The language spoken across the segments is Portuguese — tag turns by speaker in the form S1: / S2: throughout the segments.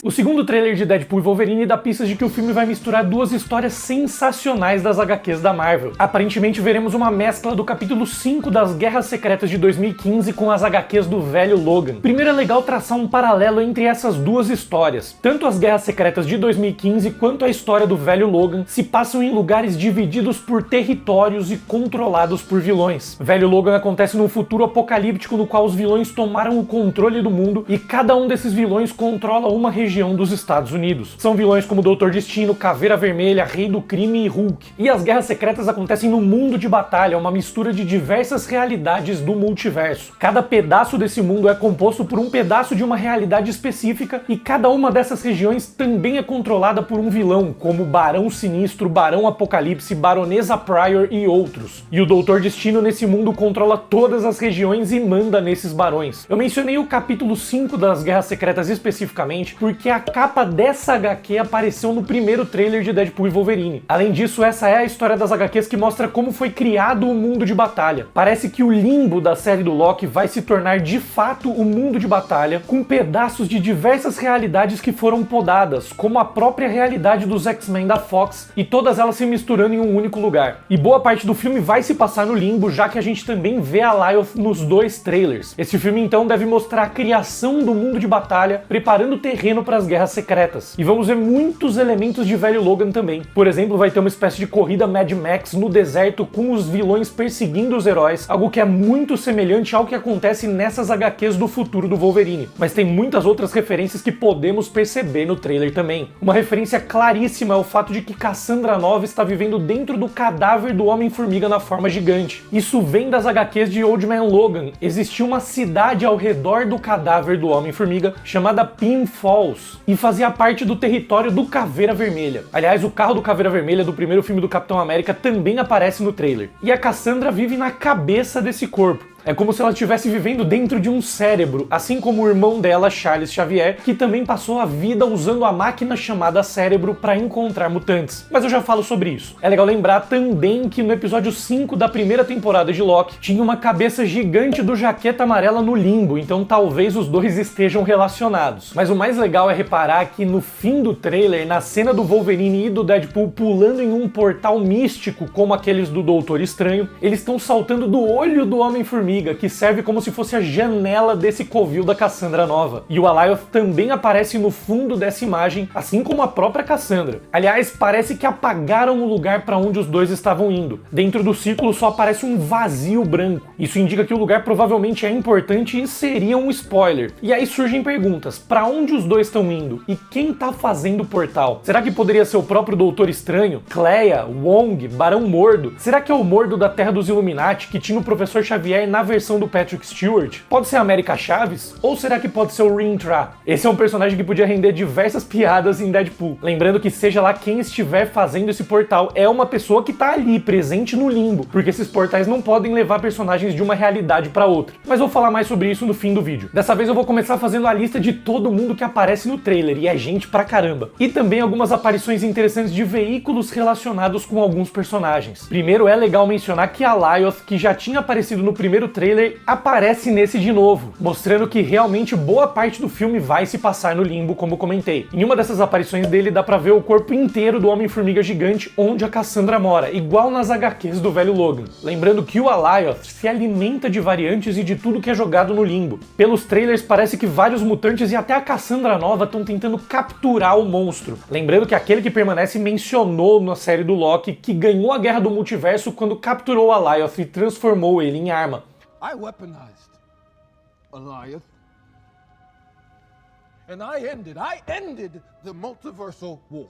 S1: O segundo trailer de Deadpool e Wolverine dá pistas de que o filme vai misturar duas histórias sensacionais das HQs da Marvel. Aparentemente veremos uma mescla do capítulo 5 das Guerras Secretas de 2015 com as HQs do velho Logan. Primeiro é legal traçar um paralelo entre essas duas histórias. Tanto as Guerras Secretas de 2015 quanto a história do velho Logan se passam em lugares divididos por territórios e controlados por vilões. Velho Logan acontece num futuro apocalíptico no qual os vilões tomaram o controle do mundo e cada um desses vilões controla uma região dos Estados Unidos. São vilões como Doutor Destino, Caveira Vermelha, Rei do Crime e Hulk. E as Guerras Secretas acontecem no mundo de batalha, uma mistura de diversas realidades do multiverso. Cada pedaço desse mundo é composto por um pedaço de uma realidade específica e cada uma dessas regiões também é controlada por um vilão, como Barão Sinistro, Barão Apocalipse, Baronesa Pryor e outros. E o Doutor Destino nesse mundo controla todas as regiões e manda nesses barões. Eu mencionei o capítulo 5 das Guerras Secretas especificamente porque a capa dessa HQ apareceu no primeiro trailer de Deadpool e Wolverine. Além disso, essa é a história das HQs que mostra como foi criado o mundo de batalha. Parece que o limbo da série do Loki vai se tornar de fato o mundo de batalha, com pedaços de diversas realidades que foram podadas, como a própria realidade dos X-Men da Fox, e todas elas se misturando em um único lugar. E boa parte do filme vai se passar no limbo, já que a gente também vê a Lyoth nos dois trailers. Esse filme então deve mostrar a criação do mundo de batalha, preparando o terreno para as Guerras Secretas. E vamos ver muitos elementos de velho Logan também. Por exemplo, vai ter uma espécie de corrida Mad Max no deserto com os vilões perseguindo os heróis, algo que é muito semelhante ao que acontece nessas HQs do futuro do Wolverine. Mas tem muitas outras referências que podemos perceber no trailer também. Uma referência claríssima é o fato de que Cassandra Nova está vivendo dentro do cadáver do Homem-Formiga na forma gigante. Isso vem das HQs de Old Man Logan. Existia uma cidade ao redor do cadáver do Homem-Formiga chamada Pym Falls e fazia parte do território do Caveira Vermelha. Aliás, o carro do Caveira Vermelha do primeiro filme do Capitão América também aparece no trailer. E a Cassandra vive na cabeça desse corpo. É como se ela estivesse vivendo dentro de um cérebro, assim como o irmão dela, Charles Xavier, que também passou a vida usando a máquina chamada cérebro para encontrar mutantes. Mas eu já falo sobre isso. É legal lembrar também que no episódio 5 da primeira temporada de Loki, tinha uma cabeça gigante do Jaqueta Amarela no limbo, então talvez os dois estejam relacionados. Mas o mais legal é reparar que no fim do trailer, na cena do Wolverine e do Deadpool pulando em um portal místico, como aqueles do Doutor Estranho, eles estão saltando do olho do Homem-Formiga, que serve como se fosse a janela desse covil da Cassandra Nova. E o Alioth também aparece no fundo dessa imagem, assim como a própria Cassandra. Aliás, parece que apagaram o lugar para onde os dois estavam indo. Dentro do círculo só aparece um vazio branco. Isso indica que o lugar provavelmente é importante e seria um spoiler. E aí surgem perguntas: para onde os dois estão indo? E quem tá fazendo o portal? Será que poderia ser o próprio Doutor Estranho? Cleia? Wong? Barão Mordo? Será que é o Mordo da Terra dos Illuminati que tinha o Professor Xavier na versão do Patrick Stewart? Pode ser a América Chaves? Ou será que pode ser o Rintrah? Esse é um personagem que podia render diversas piadas em Deadpool. Lembrando que seja lá quem estiver fazendo esse portal, é uma pessoa que tá ali, presente no limbo, porque esses portais não podem levar personagens de uma realidade para outra. Mas vou falar mais sobre isso no fim do vídeo. Dessa vez eu vou começar fazendo a lista de todo mundo que aparece no trailer, e é gente pra caramba. E também algumas aparições interessantes de veículos relacionados com alguns personagens. Primeiro é legal mencionar que a Lyoth, que já tinha aparecido no primeiro trailer, aparece nesse de novo, mostrando que realmente boa parte do filme vai se passar no limbo, como comentei. Em uma dessas aparições dele dá pra ver o corpo inteiro do Homem-Formiga gigante onde a Cassandra mora, igual nas HQs do velho Logan. Lembrando que o Alioth se alimenta de variantes e de tudo que é jogado no limbo. Pelos trailers parece que vários mutantes e até a Cassandra Nova estão tentando capturar o monstro. Lembrando que aquele que permanece mencionou na série do Loki que ganhou a Guerra do Multiverso quando capturou o Alioth e transformou ele em arma.
S2: I weaponized Alioth, and I ended the multiversal war.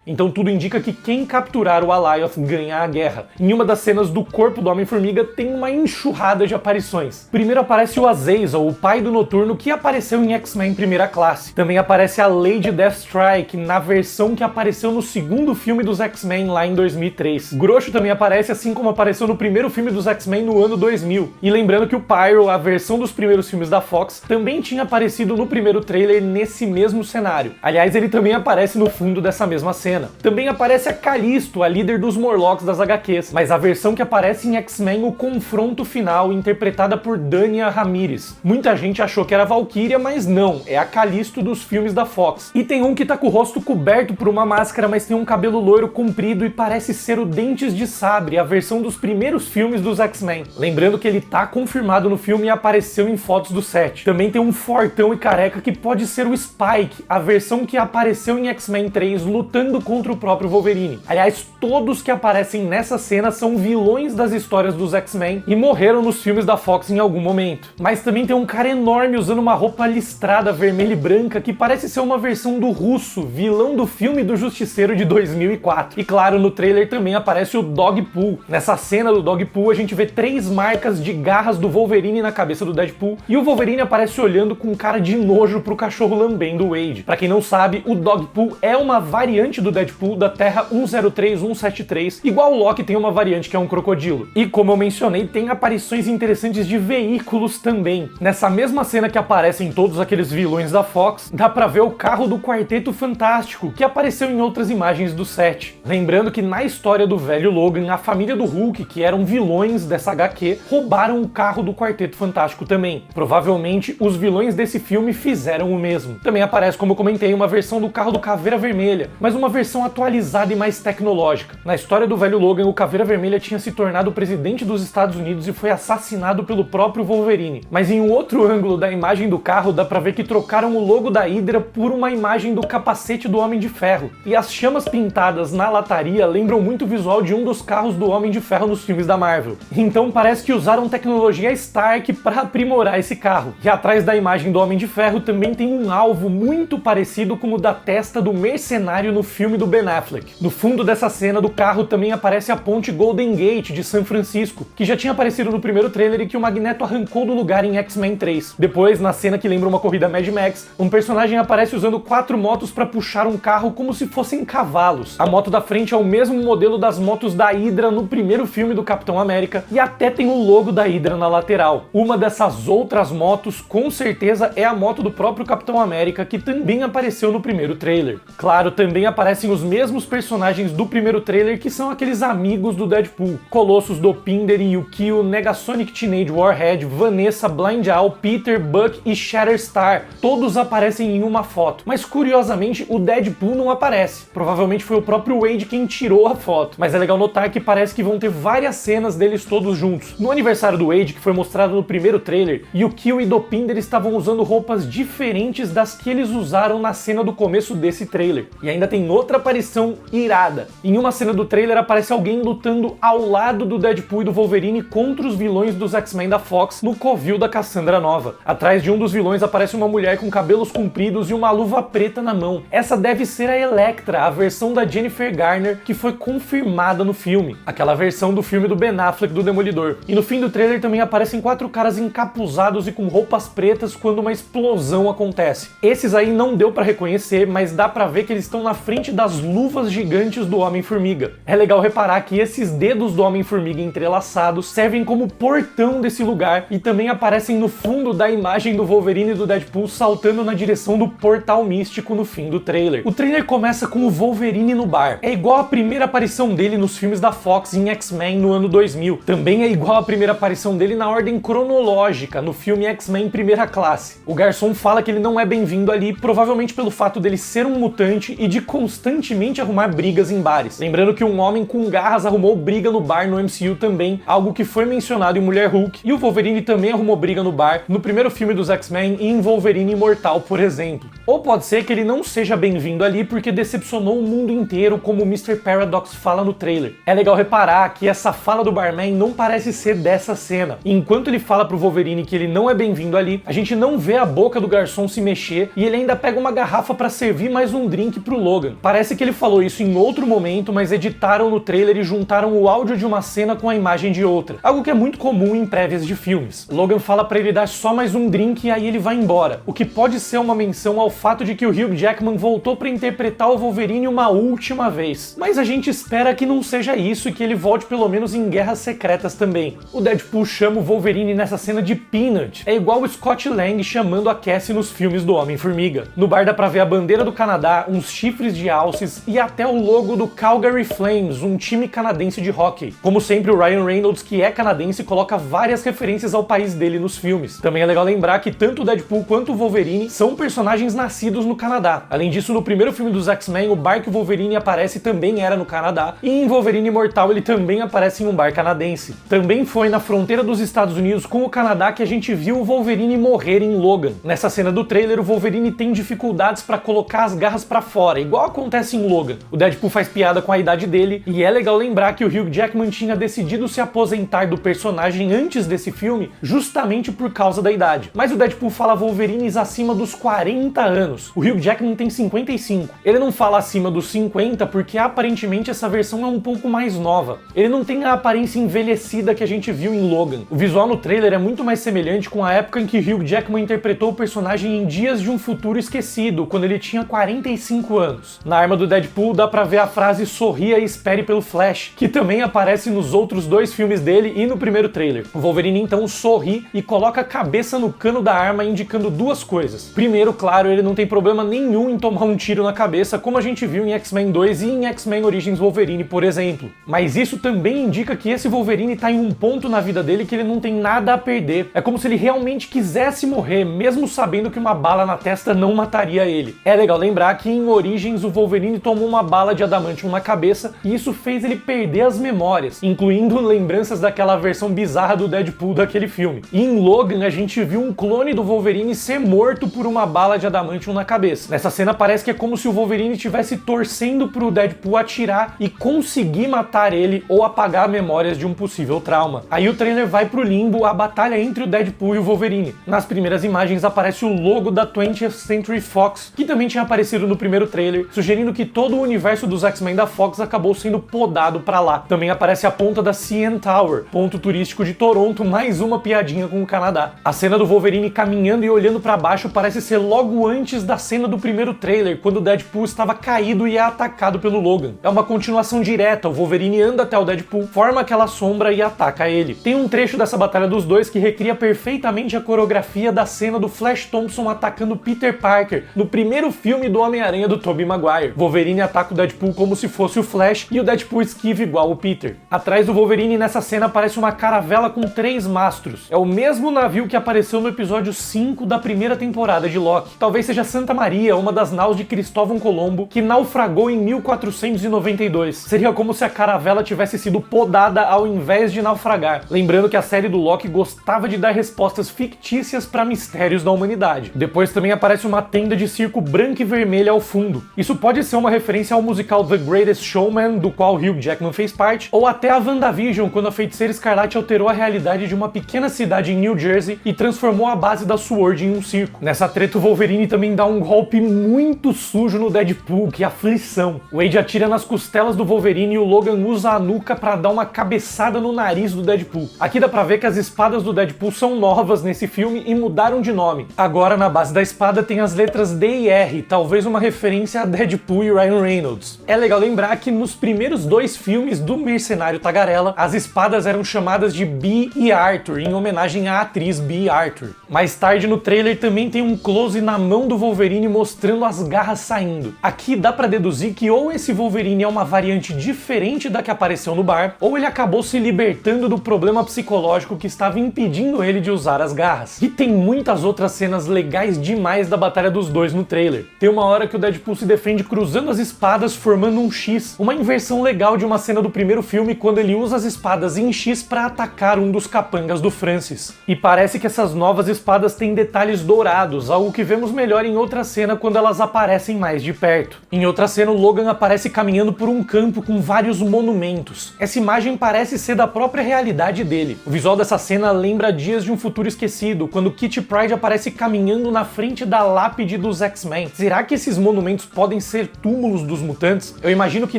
S1: Então tudo indica que quem capturar o Alioth ganha a guerra. Em uma das cenas do corpo do Homem-Formiga tem uma enxurrada de aparições. Primeiro aparece o Azazel, o pai do Noturno, que apareceu em X-Men Primeira Classe. Também aparece a Lady Deathstrike, na versão que apareceu no segundo filme dos X-Men lá em 2003. Grosso também aparece, assim como apareceu no primeiro filme dos X-Men no ano 2000. E lembrando que o Pyro, a versão dos primeiros filmes da Fox, também tinha aparecido no primeiro trailer nesse mesmo cenário. Aliás, ele também aparece no fundo dessa mesma cena. cena. Também aparece a Callisto, a líder dos Morlocks das HQs, mas a versão que aparece em X-Men O Confronto Final, interpretada por Dania Ramirez. Muita gente achou que era a Valkyria, mas não, é a Callisto dos filmes da Fox. E tem um que tá com o rosto coberto por uma máscara, mas tem um cabelo loiro comprido e parece ser o Dentes de Sabre, a versão dos primeiros filmes dos X-Men. Lembrando que ele tá confirmado no filme e apareceu em fotos do set. Também tem um fortão e careca que pode ser o Spike, a versão que apareceu em X-Men 3 lutando contra o próprio Wolverine. Aliás, todos que aparecem nessa cena são vilões das histórias dos X-Men e morreram nos filmes da Fox em algum momento. Mas também tem um cara enorme usando uma roupa listrada vermelha e branca que parece ser uma versão do Russo, vilão do filme do Justiceiro de 2004. E claro, no trailer também aparece o Dogpool. Nessa cena do Dogpool a gente vê 3 marcas de garras do Wolverine na cabeça do Deadpool e o Wolverine aparece olhando com cara de nojo pro cachorro lambendo o Wade. Pra quem não sabe, o Dogpool é uma variante do Deadpool da Terra 103-173, igual o Loki tem uma variante que é um crocodilo. E como eu mencionei, tem aparições interessantes de veículos também. Nessa mesma cena que aparecem todos aqueles vilões da Fox, dá pra ver o carro do Quarteto Fantástico, que apareceu em outras imagens do set. Lembrando que na história do velho Logan, a família do Hulk, que eram vilões dessa HQ, roubaram o carro do Quarteto Fantástico também. Provavelmente os vilões desse filme fizeram o mesmo. Também aparece, como eu comentei, uma versão do carro do Caveira Vermelha, mas uma versão atualizada e mais tecnológica. Na história do velho Logan, o Caveira Vermelha tinha se tornado o presidente dos Estados Unidos e foi assassinado pelo próprio Wolverine. Mas em um outro ângulo da imagem do carro, dá pra ver que trocaram o logo da Hydra por uma imagem do capacete do Homem de Ferro. E as chamas pintadas na lataria lembram muito o visual de um dos carros do Homem de Ferro nos filmes da Marvel. Então parece que usaram tecnologia Stark para aprimorar esse carro. E atrás da imagem do Homem de Ferro também tem um alvo muito parecido com o da testa do mercenário no filme do Ben Affleck. No fundo dessa cena do carro também aparece a ponte Golden Gate de São Francisco, que já tinha aparecido no primeiro trailer e que o Magneto arrancou do lugar em X-Men 3. Depois, na cena que lembra uma corrida Mad Max, um personagem aparece usando 4 motos para puxar um carro como se fossem cavalos. A moto da frente é o mesmo modelo das motos da Hydra no primeiro filme do Capitão América e até tem o logo da Hydra na lateral. Uma dessas outras motos com certeza é a moto do próprio Capitão América, que também apareceu no primeiro trailer. Claro, também aparecem os mesmos personagens do primeiro trailer, que são aqueles amigos do Deadpool: Colossus, Dopinder, Yukio, Negasonic Teenage Warhead, Vanessa, Blind Owl, Peter, Buck e Shatterstar. Todos aparecem em uma foto, mas curiosamente o Deadpool não aparece. Provavelmente foi o próprio Wade quem tirou a foto, mas é legal notar que parece que vão ter várias cenas deles todos juntos. No aniversário do Wade, que foi mostrado no primeiro trailer, Yukio e Dopinder estavam usando roupas diferentes das que eles usaram na cena do começo desse trailer. E ainda tem outra aparição irada. Em uma cena do trailer aparece alguém lutando ao lado do Deadpool e do Wolverine contra os vilões dos X-Men da Fox no covil da Cassandra Nova. Atrás de um dos vilões aparece uma mulher com cabelos compridos e uma luva preta na mão. Essa deve ser a Elektra, a versão da Jennifer Garner que foi confirmada no filme. Aquela versão do filme do Ben Affleck do Demolidor. E no fim do trailer também aparecem 4 caras encapuzados e com roupas pretas quando uma explosão acontece. Esses aí não deu pra reconhecer, mas dá pra ver que eles estão na frente das luvas gigantes do Homem-Formiga. É legal reparar que esses dedos do Homem-Formiga entrelaçados servem como portão desse lugar e também aparecem no fundo da imagem do Wolverine e do Deadpool saltando na direção do portal místico no fim do trailer. O trailer começa com o Wolverine no bar. É igual a primeira aparição dele nos filmes da Fox em X-Men no ano 2000. Também é igual a primeira aparição dele na ordem cronológica no filme X-Men Primeira Classe. O garçom fala que ele não é bem-vindo ali, provavelmente pelo fato dele ser um mutante e de constantemente arrumar brigas em bares. Lembrando que um homem com garras arrumou briga no bar no MCU também, algo que foi mencionado em Mulher Hulk, e o Wolverine também arrumou briga no bar no primeiro filme dos X-Men e em Wolverine Imortal, por exemplo. Ou pode ser que ele não seja bem-vindo ali porque decepcionou o mundo inteiro, como o Mr. Paradox fala no trailer. É legal reparar que essa fala do barman não parece ser dessa cena. E enquanto ele fala pro Wolverine que ele não é bem-vindo ali, a gente não vê a boca do garçom se mexer e ele ainda pega uma garrafa pra servir mais um drink pro Logan. Parece que ele falou isso em outro momento, mas editaram no trailer e juntaram o áudio de uma cena com a imagem de outra. Algo que é muito comum em prévias de filmes. Logan fala pra ele dar só mais um drink e aí ele vai embora. O que pode ser uma menção ao fato de que o Hugh Jackman voltou pra interpretar o Wolverine uma última vez. Mas a gente espera que não seja isso e que ele volte pelo menos em Guerras Secretas também. O Deadpool chama o Wolverine nessa cena de Peanut. É igual o Scott Lang chamando a Cassie nos filmes do Homem-Formiga. No bar dá pra ver a bandeira do Canadá, uns chifres de calces e até o logo do Calgary Flames, um time canadense de hóquei. Como sempre, o Ryan Reynolds, que é canadense, coloca várias referências ao país dele nos filmes. Também é legal lembrar que tanto o Deadpool quanto o Wolverine são personagens nascidos no Canadá. Além disso, no primeiro filme dos X-Men, o bar que o Wolverine aparece também era no Canadá, e em Wolverine Imortal ele também aparece em um bar canadense. Também foi na fronteira dos Estados Unidos com o Canadá que a gente viu o Wolverine morrer em Logan. Nessa cena do trailer, o Wolverine tem dificuldades para colocar as garras para fora, igual acontece em Logan. O Deadpool faz piada com a idade dele, e é legal lembrar que o Hugh Jackman tinha decidido se aposentar do personagem antes desse filme, justamente por causa da idade. Mas o Deadpool fala Wolverines acima dos 40 anos. O Hugh Jackman tem 55. Ele não fala acima dos 50 porque aparentemente essa versão é um pouco mais nova. Ele não tem a aparência envelhecida que a gente viu em Logan. O visual no trailer é muito mais semelhante com a época em que Hugh Jackman interpretou o personagem em Dias de um Futuro Esquecido, quando ele tinha 45 anos. Na arma do Deadpool dá pra ver a frase "sorria e espere pelo Flash", que também aparece nos outros dois filmes dele e no primeiro trailer. O Wolverine então sorri e coloca a cabeça no cano da arma, indicando duas coisas. Primeiro, claro, ele não tem problema nenhum em tomar um tiro na cabeça, como a gente viu em X-Men 2 e em X-Men Origins Wolverine, por exemplo. Mas isso também indica que esse Wolverine tá em um ponto na vida dele que ele não tem nada a perder. É como se ele realmente quisesse morrer, mesmo sabendo que uma bala na testa não mataria ele. É legal lembrar que em Origins o Wolverine tomou uma bala de adamantium na cabeça e isso fez ele perder as memórias, incluindo lembranças daquela versão bizarra do Deadpool daquele filme. E em Logan a gente viu um clone do Wolverine ser morto por uma bala de adamantium na cabeça. Nessa cena parece que é como se o Wolverine estivesse torcendo pro Deadpool atirar e conseguir matar ele ou apagar memórias de um possível trauma. Aí o trailer vai pro limbo, a batalha entre o Deadpool e o Wolverine. Nas primeiras imagens aparece o logo da 20th Century Fox, que também tinha aparecido no primeiro trailer, sugerindo que todo o universo dos X-Men da Fox acabou sendo podado pra lá. Também aparece a ponta da CN Tower, ponto turístico de Toronto, mais uma piadinha com o Canadá. A cena do Wolverine caminhando e olhando pra baixo parece ser logo antes da cena do primeiro trailer, quando o Deadpool estava caído e é atacado pelo Logan. É uma continuação direta, o Wolverine anda até o Deadpool, forma aquela sombra e ataca ele. Tem um trecho dessa batalha dos dois que recria perfeitamente a coreografia da cena do Flash Thompson atacando Peter Parker no primeiro filme do Homem-Aranha do Tobey Maguire. Wolverine ataca o Deadpool como se fosse o Flash e o Deadpool esquiva igual o Peter. Atrás do Wolverine nessa cena aparece uma caravela com 3 mastros. É o mesmo navio que apareceu no episódio 5 da primeira temporada de Loki. Talvez seja Santa Maria, uma das naus de Cristóvão Colombo, que naufragou em 1492. Seria como se a caravela tivesse sido podada ao invés de naufragar. Lembrando que a série do Loki gostava de dar respostas fictícias para mistérios da humanidade. Depois também aparece uma tenda de circo branca e vermelha ao fundo. Isso pode ser uma referência ao musical The Greatest Showman, do qual Hugh Jackman fez parte, ou até a WandaVision, quando a Feiticeira Escarlate alterou a realidade de uma pequena cidade em New Jersey e transformou a base da SWORD em um circo. Nessa treta, o Wolverine também dá um golpe muito sujo no Deadpool, que aflição. O Wade atira nas costelas do Wolverine e o Logan usa a nuca pra dar uma cabeçada no nariz do Deadpool. Aqui dá pra ver que as espadas do Deadpool são novas nesse filme e mudaram de nome. Agora, na base da espada tem as letras D e R, talvez uma referência a Deadpool e Ryan Reynolds. É legal lembrar que nos primeiros 2 filmes do Mercenário Tagarela, as espadas eram chamadas de Bea e Arthur, em homenagem à atriz Bea Arthur. Mais tarde no trailer também tem um close na mão do Wolverine mostrando as garras saindo. Aqui dá pra deduzir que ou esse Wolverine é uma variante diferente da que apareceu no bar, ou ele acabou se libertando do problema psicológico que estava impedindo ele de usar as garras. E tem muitas outras cenas legais demais da batalha dos dois no trailer. Tem uma hora que o Deadpool se defende cruzando as espadas formando um X, uma inversão legal de uma cena do primeiro filme quando ele usa as espadas em X para atacar um dos capangas do Francis. E parece que essas novas espadas têm detalhes dourados, algo que vemos melhor em outra cena quando elas aparecem mais de perto. Em outra cena, o Logan aparece caminhando por um campo com vários monumentos. Essa imagem parece ser da própria realidade dele. O visual dessa cena lembra Dias de um Futuro Esquecido, quando Kitty Pryde aparece caminhando na frente da lápide dos X-Men. Será que esses monumentos podem ser túmulos dos mutantes? Eu imagino que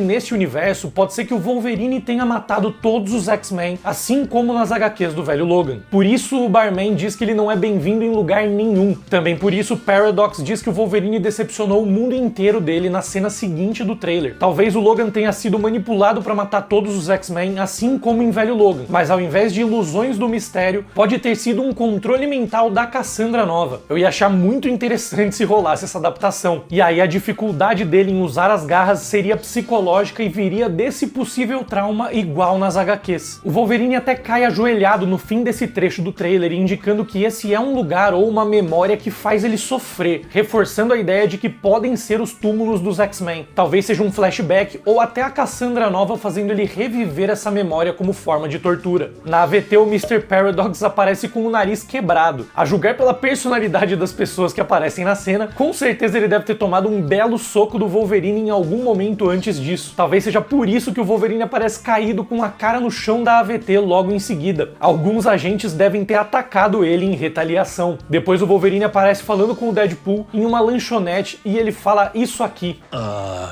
S1: nesse universo pode ser que o Wolverine tenha matado todos os X-Men, assim como nas HQs do velho Logan. Por isso o Barman diz que ele não é bem-vindo em lugar nenhum. Também por isso Paradox diz que o Wolverine decepcionou o mundo inteiro dele na cena seguinte do trailer. Talvez o Logan tenha sido manipulado para matar todos os X-Men, assim como em velho Logan, mas ao invés de ilusões do mistério, pode ter sido um controle mental da Cassandra nova. Eu ia achar muito interessante se rolasse essa adaptação. E aí a dificuldade dele em usar as garras seria psicológica e viria desse possível trauma igual nas HQs. O Wolverine até cai ajoelhado no fim desse trecho do trailer, indicando que esse é um lugar ou uma memória que faz ele sofrer, reforçando a ideia de que podem ser os túmulos dos X-Men. Talvez seja um flashback ou até a Cassandra nova fazendo ele reviver essa memória como forma de tortura. Na AVT, o Mr. Paradox aparece com o nariz quebrado. A julgar pela personalidade das pessoas que aparecem na cena, com certeza ele deve ter tomado um belo soco do Wolverine em algum momento antes disso. Talvez seja por isso que o Wolverine aparece caído com a cara no chão da AVT logo em seguida. Alguns agentes devem ter atacado ele em retaliação. Depois o Wolverine aparece falando com o Deadpool em uma lanchonete e ele fala isso aqui.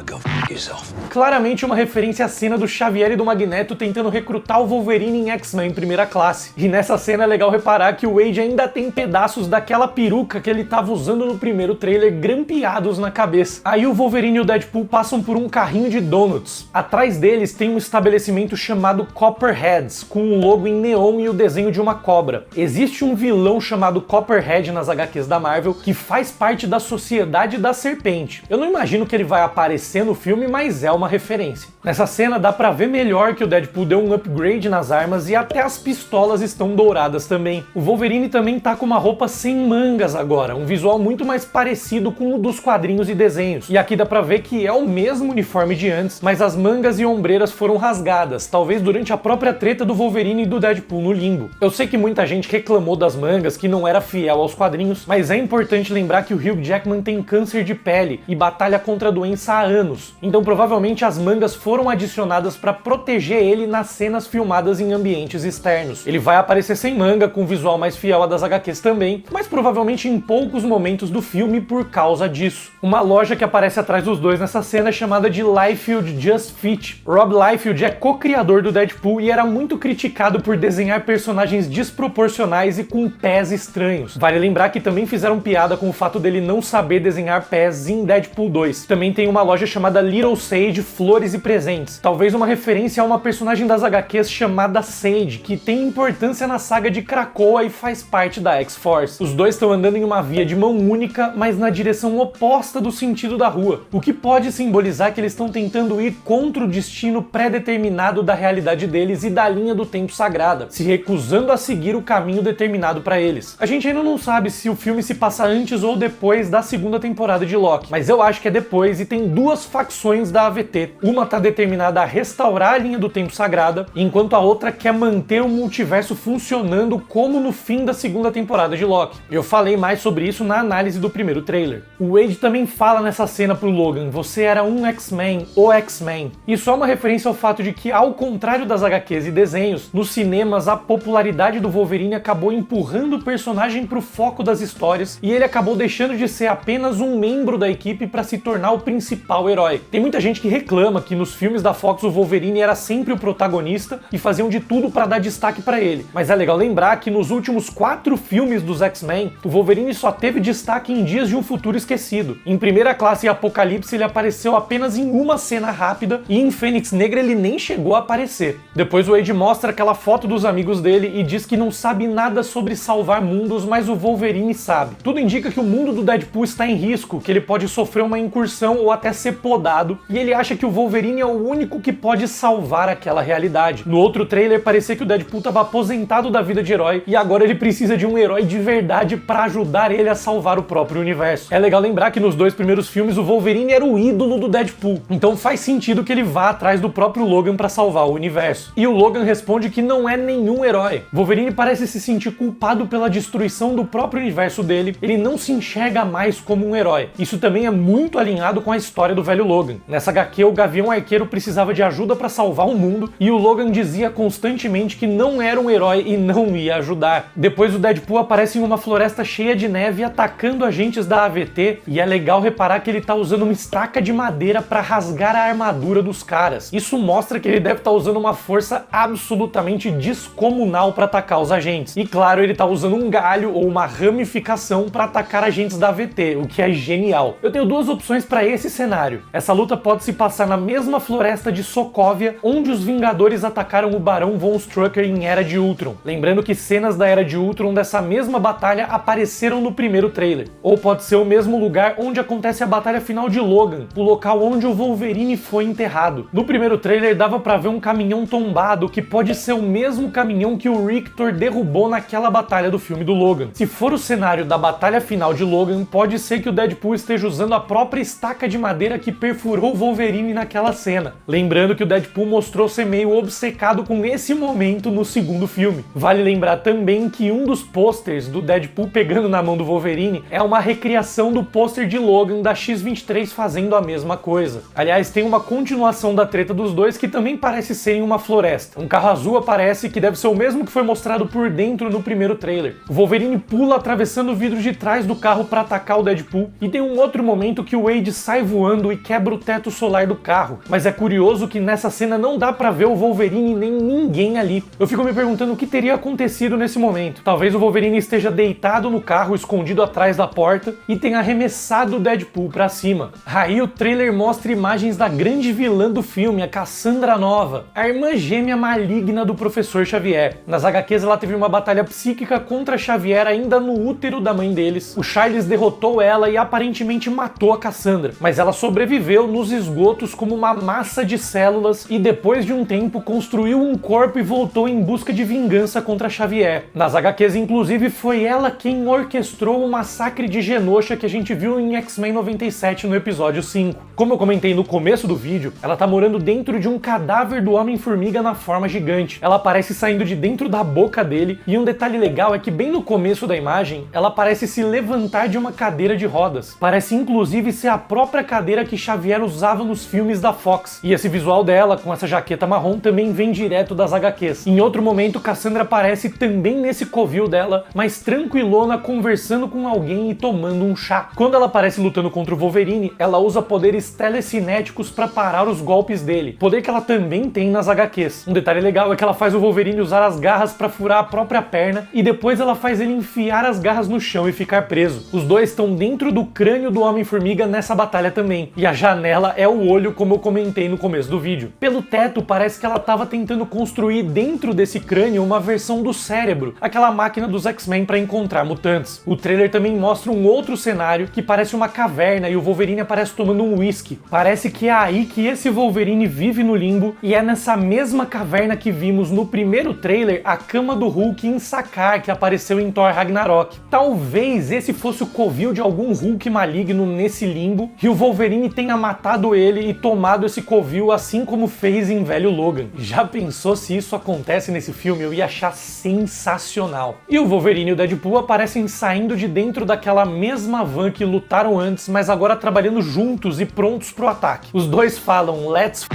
S2: Go f*** yourself.
S1: Claramente uma referência à cena do Xavier e do Magneto tentando recrutar o Wolverine em X-Men primeira classe. E nessa cena é legal reparar que o Wade ainda tem pedaços daquela peruca que ele estava usando no primeiro trailer grampeados na cabeça. Aí o Wolverine e o Deadpool passam por um carrinho de donuts. Atrás deles tem um estabelecimento chamado Copperheads, com um logo em neon e o desenho de uma cobra. Existe um vilão chamado Copperhead nas HQs da Marvel que faz parte da Sociedade da Serpente. Eu não imagino que ele vai aparecer no filme, mas é uma referência. Nessa cena dá pra ver melhor que o Deadpool deu um upgrade nas armas e até as pistolas estão douradas também. O Wolverine também tá com uma roupa sem mangas agora, um visual muito mais parecido com o dos quadrinhos e desenhos. E aqui dá pra ver que é o mesmo uniforme de antes, mas as mangas e ombreiras foram rasgadas, talvez durante a própria treta do Wolverine e do Deadpool no limbo. Eu sei que muita gente reclamou das mangas, que não era fiel aos quadrinhos, mas é importante lembrar que o Hugh Jackman tem câncer de pele e batalha contra a doença há anos, então provavelmente as mangas foram adicionadas para proteger ele nas cenas filmadas em ambientes externos. Ele vai aparecer sem manga, com um visual mais fiel a das HQs também, mas provavelmente em poucos momentos do filme por causa disso. Uma loja que aparece atrás dos dois nessa cena é chamada de Liefeld Just Fit. Rob Liefeld é co-criador do Deadpool e era muito criticado por desenhar personagens desproporcionais e com pés estranhos. Vale lembrar que também fizeram piada com o fato dele não saber desenhar pés em Deadpool 2. Também tem uma loja chamada Little Sage Flores e Presentes, talvez uma referência a uma personagem das HQs chamada Sage, que tem importância na saga de Krakoa e faz parte da X-Force. Os dois estão andando em uma via de mão única, mas na direção oposta do sentido da rua, o que pode simbolizar que eles estão tentando ir contra o destino pré-determinado da realidade deles e da linha do tempo sagrada, se recusando a seguir o caminho determinado para eles. A gente ainda não sabe se o filme se passa antes ou depois da segunda temporada de Loki, mas eu acho que é depois e tem duas facções da AVT. Uma tá determinada a restaurar a linha do tempo sagrada, enquanto a outra quer manter o multiverso funcionando como no fim da segunda temporada de Loki. Eu falei mais sobre isso na análise do primeiro trailer. O Wade também fala nessa cena pro Logan: você era um X-Men, o X-Men. Isso é uma referência ao fato de que, ao contrário das HQs e desenhos, nos cinemas a popularidade do Wolverine acabou empurrando o personagem pro foco das histórias e ele acabou deixando de ser apenas um membro da equipe para se tornar o principal herói. Tem muita gente que reclama que nos filmes da Fox o Wolverine era sempre o protagonista e faziam de tudo para dar destaque para ele. Mas é legal lembrar que nos últimos 4 filmes dos X-Men, o Wolverine só teve destaque em Dias de um Futuro Esquecido. Em Primeira Classe e Apocalipse ele apareceu apenas em uma cena rápida e em Fênix Negra ele nem chegou a aparecer. Depois o Wade mostra aquela foto dos amigos dele e diz que não sabe nada sobre salvar mundos, mas o Wolverine sabe. Tudo indica que o mundo do Deadpool está em risco, que ele pode sofrer uma incursão ou até ser podado, e ele acha que o Wolverine é o único que pode salvar aquela realidade. No outro trailer parecia que o Deadpool estava aposentado da vida de herói e agora ele precisa de um herói de verdade para ajudar ele a salvar o próprio universo. É legal lembrar que nos 2 primeiros filmes o Wolverine era o ídolo do Deadpool, então faz sentido que ele vá atrás do próprio Logan para salvar o universo. E o Logan responde que não é nenhum herói. Wolverine parece se sentir culpado pela destruição do próprio universo dele, ele não se enxerga mais como um herói. Isso também é muito alinhado com a história do velho Logan. Nessa HQ, o Gavião Arqueiro precisava de ajuda para salvar o mundo e o Logan dizia constantemente que não era um herói e não ia ajudar. Depois o Deadpool aparece em uma floresta cheia de neve atacando agentes da AVT e é legal reparar que ele tá usando uma estaca de madeira para rasgar a armadura dos caras. Isso mostra que ele deve estar usando uma força absolutamente descomunal para atacar os agentes. E claro, ele tá usando um galho ou uma ramificação para atacar agentes da AVT, o que é genial. Eu tenho 2 opções para esse cenário. Essa luta pode se passar na mesma floresta de Sokovia, onde os Vingadores atacaram o Barão Von Strucker em Era de Ultron. Lembrando que cenas da Era de Ultron dessa mesma batalha apareceram no primeiro trailer. Ou pode ser o mesmo lugar onde acontece a batalha final de Logan, o local onde o Wolverine foi enterrado. No primeiro trailer dava pra ver um caminhão tombado, que pode ser o mesmo caminhão que o Rictor derrubou naquela batalha do filme do Logan. Se for o cenário da batalha final de Logan, pode ser que o Deadpool esteja usando a própria estaca de madeira que perfurou o Wolverine naquela cena. Lembrando que o Deadpool mostrou ser meio obcecado com esse momento no segundo filme. Vale lembrar também que um dos pôsteres do Deadpool pegando na mão do Wolverine é uma recriação do pôster de Logan da X-23 fazendo a mesma coisa. Aliás, tem uma continuação da treta dos dois que também parece ser em uma floresta. Um carro azul aparece que deve ser o mesmo que foi mostrado por dentro no primeiro trailer. O Wolverine pula atravessando o vidro de trás do carro para atacar o Deadpool, e tem um outro momento que o Wade sai voando e quebra o teto solar do carro. Mas é curioso que nessa cena não dá pra ver o Wolverine nem ninguém ali. Eu fico me perguntando o que teria acontecido nesse momento. Talvez o Wolverine esteja deitado no carro, escondido atrás da porta, e tenha arremessado o Deadpool pra cima. Aí o trailer mostra imagens da grande vilã do filme, a Cassandra Nova, a irmã gêmea maligna do Professor Xavier. Nas HQs ela teve uma batalha psíquica contra Xavier ainda no útero da mãe deles. O Charles derrotou ela e aparentemente matou a Cassandra, mas ela sobreviveu nos esgotos como uma massa de células e depois de um tempo construiu um corpo e voltou em busca de vingança contra Xavier. Nas HQs, inclusive, foi ela quem orquestrou o massacre de Genosha que a gente viu em X-Men 97 no episódio 5. Como eu comentei no começo do vídeo, ela tá morando dentro de um cadáver do Homem-Formiga na forma gigante. Ela aparece saindo de dentro da boca dele, e um detalhe legal é que bem no começo da imagem, ela parece se levantar de uma cadeira de rodas. Parece inclusive ser a própria cadeira que Xavier usava nos filmes da Fox. E esse visual dela, com essa jaqueta marrom, também vem direto das HQs. Em outro momento, Cassandra aparece também nesse covil dela, mas tranquilona, conversando com alguém e tomando um chá. Quando ela aparece lutando contra o Wolverine, ela usa poderes telecinéticos para parar os golpes dele, poder que ela também tem nas HQs. Um detalhe legal é que ela faz o Wolverine usar as garras para furar a própria perna, e depois ela faz ele enfiar as garras no chão e ficar preso. Os dois estão dentro do crânio do Homem-Formiga nessa batalha também, e a janela é o olho, como eu comentei no começo do vídeo. Pelo teto, parece que ela estava tentando construir dentro desse crânio uma versão do cérebro, aquela máquina dos X-Men para encontrar mutantes. O trailer também mostra um outro cenário que parece uma caverna e o Wolverine aparece tomando um whisky. Parece que é aí que esse Wolverine vive no limbo, e é nessa mesma caverna que vimos no primeiro trailer a cama do Hulk em Sakaar, que apareceu em Thor Ragnarok. Talvez esse fosse o covil de algum Hulk maligno nesse limbo, e o Wolverine tenha matado ele e tomado esse covil, assim como fez em Velho Logan. Já pensou se isso acontece nesse filme? Eu ia achar sensacional. E o Wolverine e o Deadpool aparecem saindo de dentro daquela mesma van que lutaram antes, mas agora trabalhando juntos e prontos pro ataque. Os dois falam "Let's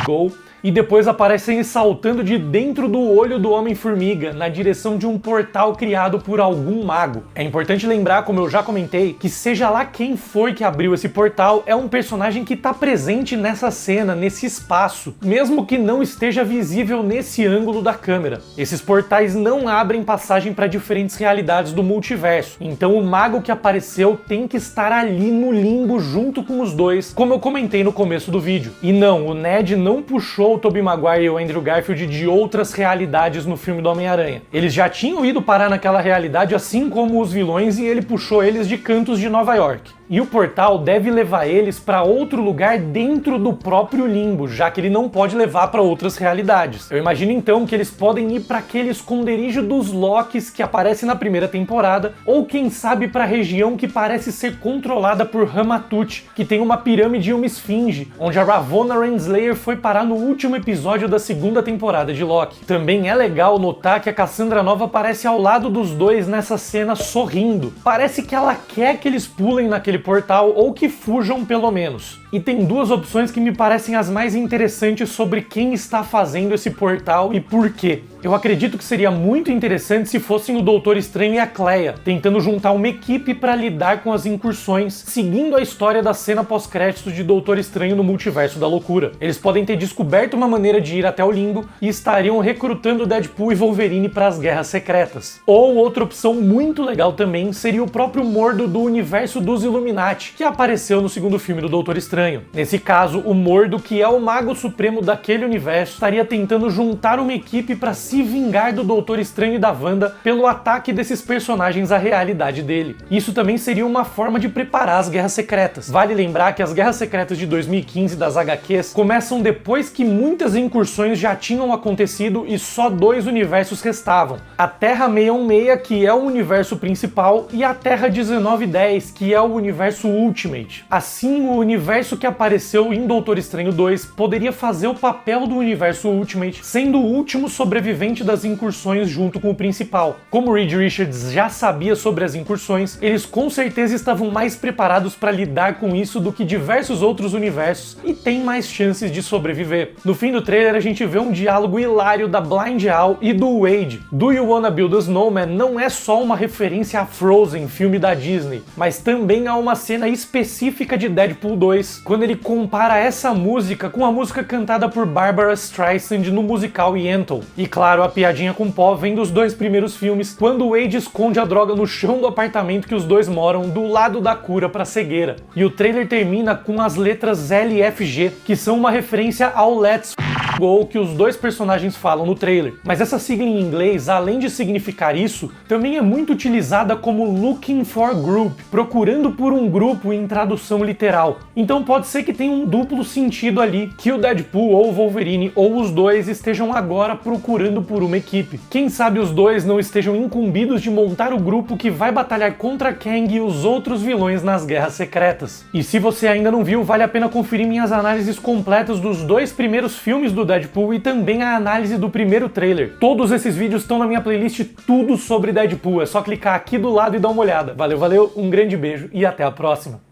S1: go", e depois aparecem saltando de dentro do olho do Homem-Formiga, na direção de um portal criado por algum mago. É importante lembrar, como eu já comentei, que seja lá quem for que abriu esse portal, é um personagem que está presente nessa cena, nesse espaço, mesmo que não esteja visível nesse ângulo da câmera. Esses portais não abrem passagem para diferentes realidades do multiverso, então o mago que apareceu tem que estar ali no limbo junto com os dois, como eu comentei no começo do vídeo. E não, o Ned não puxou o Tobey Maguire e o Andrew Garfield de outras realidades no filme do Homem-Aranha. Eles já tinham ido parar naquela realidade, assim como os vilões, e ele puxou eles de cantos de Nova York. E o portal deve levar eles para outro lugar dentro do próprio limbo, já que ele não pode levar para outras realidades. Eu imagino então que eles podem ir para aquele esconderijo dos Lokis que aparece na primeira temporada, ou quem sabe para a região que parece ser controlada por Ramatut, que tem uma pirâmide e uma esfinge, onde a Ravonna Renslayer foi parar no último episódio da segunda temporada de Loki. Também é legal notar que a Cassandra Nova aparece ao lado dos dois nessa cena sorrindo. Parece que ela quer que eles pulem naquele portal, ou que fujam pelo menos. E tem duas opções que me parecem as mais interessantes sobre quem está fazendo esse portal e por quê. Eu acredito que seria muito interessante se fossem o Doutor Estranho e a Clea, tentando juntar uma equipe para lidar com as incursões, seguindo a história da cena pós-créditos de Doutor Estranho no Multiverso da Loucura. Eles podem ter descoberto uma maneira de ir até o limbo e estariam recrutando Deadpool e Wolverine para as Guerras Secretas. Ou outra opção muito legal também seria o próprio Mordo do universo dos Illuminati, que apareceu no segundo filme do Doutor Estranho. Estranho. Nesse caso, o Mordo, que é o mago supremo daquele universo, estaria tentando juntar uma equipe para se vingar do Doutor Estranho e da Wanda pelo ataque desses personagens à realidade dele. Isso também seria uma forma de preparar as Guerras Secretas. Vale lembrar que as Guerras Secretas de 2015 das HQs começam depois que muitas incursões já tinham acontecido e só 2 universos restavam. A Terra 616, que é o universo principal, e a Terra 1910, que é o universo Ultimate. Assim, o universo que apareceu em Doutor Estranho 2 poderia fazer o papel do universo Ultimate, sendo o último sobrevivente das incursões junto com o principal. Como Reed Richards já sabia sobre as incursões, eles com certeza estavam mais preparados para lidar com isso do que diversos outros universos e têm mais chances de sobreviver. No fim do trailer a gente vê um diálogo hilário da Blind Owl e do Wade. Do You Wanna Build a Snowman não é só uma referência a Frozen, filme da Disney, mas também a uma cena específica de Deadpool 2, quando ele compara essa música com a música cantada por Barbara Streisand no musical Yentl. E claro, a piadinha com pó vem dos 2 primeiros filmes, quando o Wade esconde a droga no chão do apartamento que os dois moram, do lado da cura pra cegueira. E o trailer termina com as letras L e F G, que são uma referência ao Let's Go que os 2 personagens falam no trailer. Mas essa sigla em inglês, além de significar isso, também é muito utilizada como looking for group, procurando por um grupo em tradução literal. Então pode ser que tenha um duplo sentido ali, que o Deadpool ou o Wolverine ou os 2 estejam agora procurando por uma equipe. Quem sabe os 2 não estejam incumbidos de montar o grupo que vai batalhar contra Kang e os outros vilões nas Guerras Secretas. E se você ainda não viu, vale a pena conferir minhas análises completas dos 2 primeiros filmes do Deadpool e também a análise do primeiro trailer. Todos esses vídeos estão na minha playlist Tudo sobre Deadpool, é só clicar aqui do lado e dar uma olhada. Valeu, um grande beijo e até a próxima!